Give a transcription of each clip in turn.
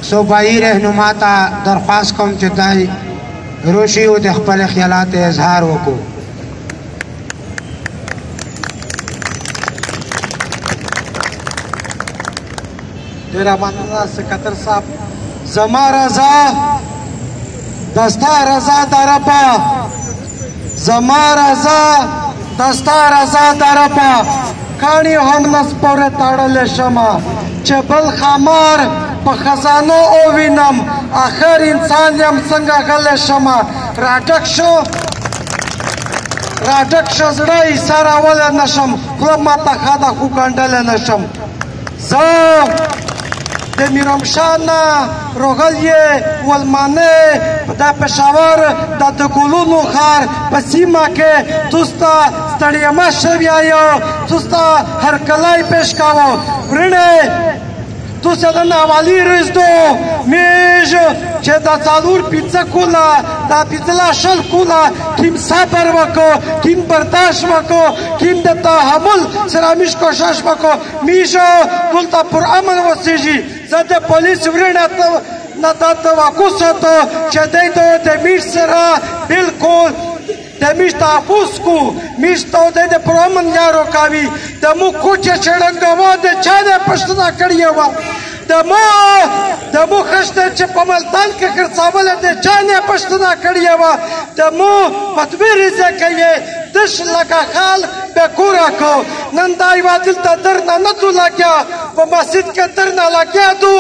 صوبایي رهنما ته درخواست کوم چې دای روشي او د خپل خیالات اظهار وکړو. ډېره مننه سکتر صاحب. زما رضا دستا رضا درپا، زما رضا دستا رضا درپا، کاڼي هم نس پورې تړلې شمه چې بل ښامار په خزانو ووینم، آخر انسان یم څنګه غلی شمه. راډک شه زړه ایسارولی نه شم، خوله ماته ښه ده خو ګنډلی نه شم. زه د میرمشان نه روغلیې ولمانې د پېښور د ګلونو ښار په سیمه کې توسته ستړیمه شویه یو، توسته هرکلی پیش کوو ورڼې توسه د ناوالي رزدو میژ چې د څلور پنځه کوله دا پنځله شل کوله کیم صبر وکړو، کیم برداشت وکړو، کیم د تحمل سره میژ کوشش وکړو. میژ دلته پر امن اوسېږي. زه د پولیس وړاندې نه دا توقع ساتو چې دوی د میژ سره بالکل د میژ تحفظ کو، میژ ته دوی د پر امن یارو کوي. د مو کوچه چړنګوا د چا نه پښتنه کړې وه، د مو خشته چې په ملتان کې خرڅاوله د چا نه پښتنه کړې وه، د مو فتوی ځکه یې دش لکه خال به کوره کو. نن دا یوه دلته درنه نه دو لګیا، په مسجد کې درنه لګیا دو،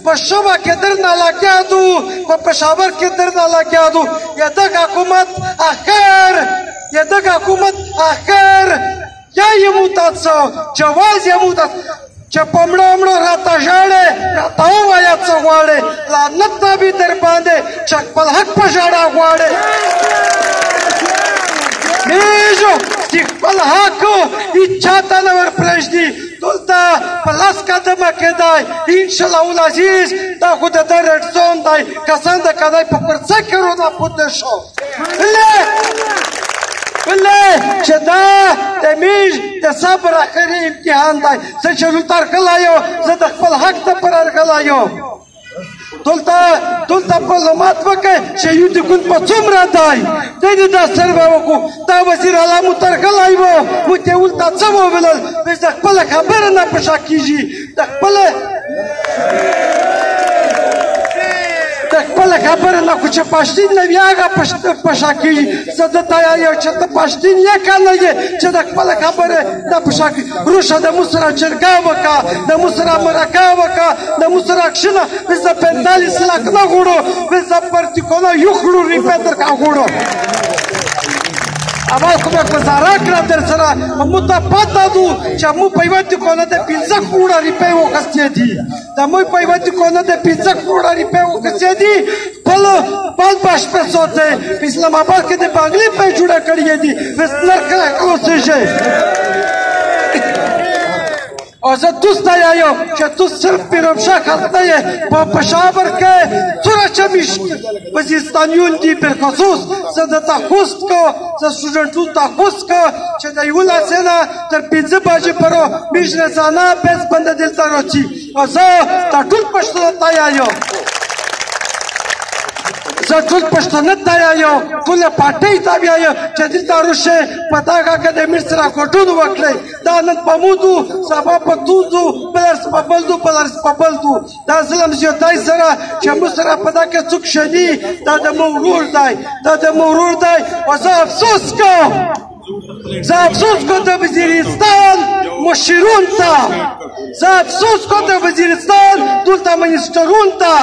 په شمه کې درنه لګیا دو، په پېښور کې درنه لګیا دو. یا دغه حکومت آخر یا یې متاسو جواز یې متاسو چې په مړو راته ژاړې، راته ووایه څه غواړې، لعنت به وي در باندې چې خپل حق په ژړا غواړې. میژو چې خپل حق هېچا ته نه ورپرېږدي، دلته په لاس قدمه کېدی انشاءالله العزیز. دا خو د ده رډ زون دی، کسان د کدی په پرڅه کې رونه پوته شو. ولې چې دا د میژ د صبر اخري امتحان دی. زه چې دلته راغلی یم، زه د خپل حق دپاره راغلی یم. دلته معلومات وکړئ چې یو د ګوند په څومره دی. دی دې دا سروې وکړو. دا وزیر اعلی مو ته راغلی و، موږ ته یې ولته څه وویل، وایي د خپله خبره نه په شا کېږي، د خپله خبره نه، خو چې پښتین نه وي هغه په شا کېږي. زه درته یم چې ته پښتین یې که نه یې چې د خپله خبرې نه په شا کېږي. روشه د مو سره جرګه وکړه، د مو سره مرکه وکړه، د مو سره کښېنه. وایي زه 45 لک نه غواړو، وایي زه پرتیکونه 1 روپۍ درکه غواړو. اول خو مې ګزاره کړه در سره، موږ ته پته ده چې موږ په یوه دکانه د 50 کروړه روپۍ واخیستې دي. د موږ په یوه دکانه د 50 کروړه روپۍ واخیستې دي. خپل باش پیسو ته په اسلام آباد کې د بانګلې پۍ جوړه کړې دي. وسلر کله اوسېږي. او زه دوست یم چې تو صرف پیرمشاه خسته یې په پېښور کې څومره چې وزیرستانیون دي بالخصوص. زه د تخصص کو، زه سټوډنټونو تخصص کو چې د 11 نه تر 5 بجې پورې میژ روزانه پیس بنده دلته راځي. او زه دا ټول پښتانه ته یم، زه ټول پښتانه ته یم، ټولې پارټۍ ته یم چې دلته راشئ، په دغه کې د میژ سره ګډون وکړئ. دا نن په موږ دو، سبا په تو دو، بل ارس په بل دو، بل ارس په بل دو. دا ظلم زیاتی سره چې موږ سره په دغه کې څوک شدي، دا د موږ ورور دی، دا د موږ ورور دی. او زه افسوس کوم د وزیرستان مشرون ته، زه افسوس کوم د وزیرستان دلته منیسټرون ته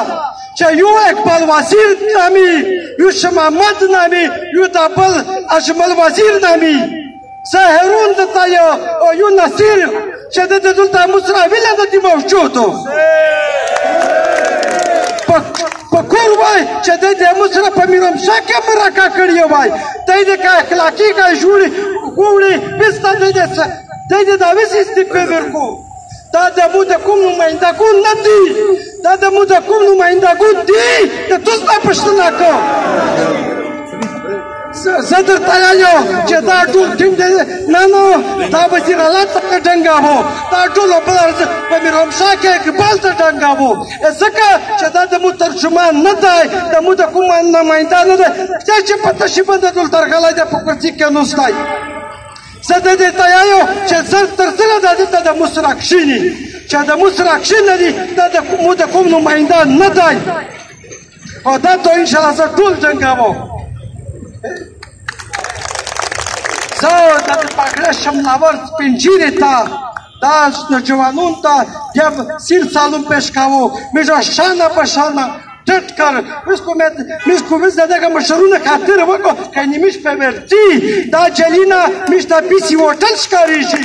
چې یو اقبال وزیر نامي، یو شاه محمد نامي، یو د بل اجمل وزیر نامي. زه هرون درته یم او یو نصیر چې د دلته موږ سره ویله نه دي موجودو. په کور وای چې دی د موږ سره په میرمشاه کې مرکه کړې وای. دی د که اخلاقي که غواړي بېسته دی د دعوې استعفې ورکړو. دا د مو د کوم نمایندګون نه دي، دا د مو د کوم نمایندګون دي. د توس نه پوښتنه کوم زه درته وایم چې دا ټول ټیم دی نه دا وزیر اعلی ته ډنګاوه دا ټول په میرحمشاه کې اقبال ته ډنګاوه ځکه چې دا زموږ ترجمان نه دی زموږ د کوم نماینده نه دی چې په تشي باندې ټول درغلی دی په کرسي کې نوستی زه د دې ته وایم چې زر تر زره دا دلته د مصر کښېني چې د مصر کښېنه دي دا د کوم نماینده نه دی او دا ته انشاءالله زه ټول ډنګاوم زه د پاکړه شملاور سپینجیرې ته دا نوجوانون ته یا سیر سالون پیش کاوه میجا شانه په شانه ټټ کر میش کو میز دغه مشرونه خاطر وکړو کني میش په ورتي دا جلینا میش ته پیسي هوټل ښکارېږي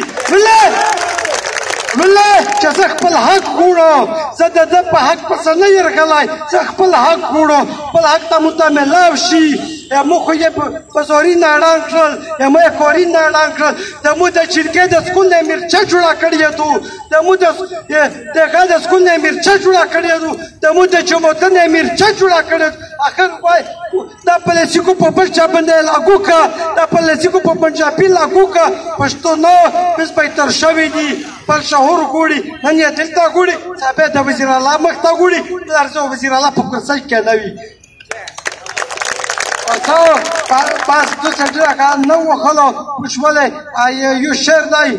ولې چې زه خپل حق غواړم زه د ده په حق پسې نه یرغلی زه خپل حق غواړم خپل حق ته مو ته میلاو شي موږ خو یې په زوري نه اړان کړل یا مو یې کوري نه اړان کړل زموږ د چرګې د سکون نه میرچه جوړه کړې دو زموږ دغه د سکون نه میرچه جوړه کړې دو زموږ د جمهوریت نه میرچه جوړه کړې اخر وای دا پالیسیکو په بل چا باندې لاګو کا دا پالیسیکو په پنجابي لاګو کا پښتو نو بس بهتر شوی دي پر شهور ګوړي نن یې دلته ګوړي صاحب د وزیر الله مخ ته ګوړي درځو وزیر الله په کرسي کې نه وي باز دو څټه کار نه وخلو خوشاله یو شعر دی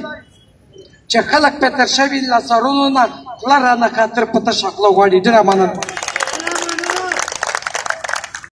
چې خلک په تر شوی لاسرونو نه لاره نه خاطر په تشکل غواړي ډېر مننه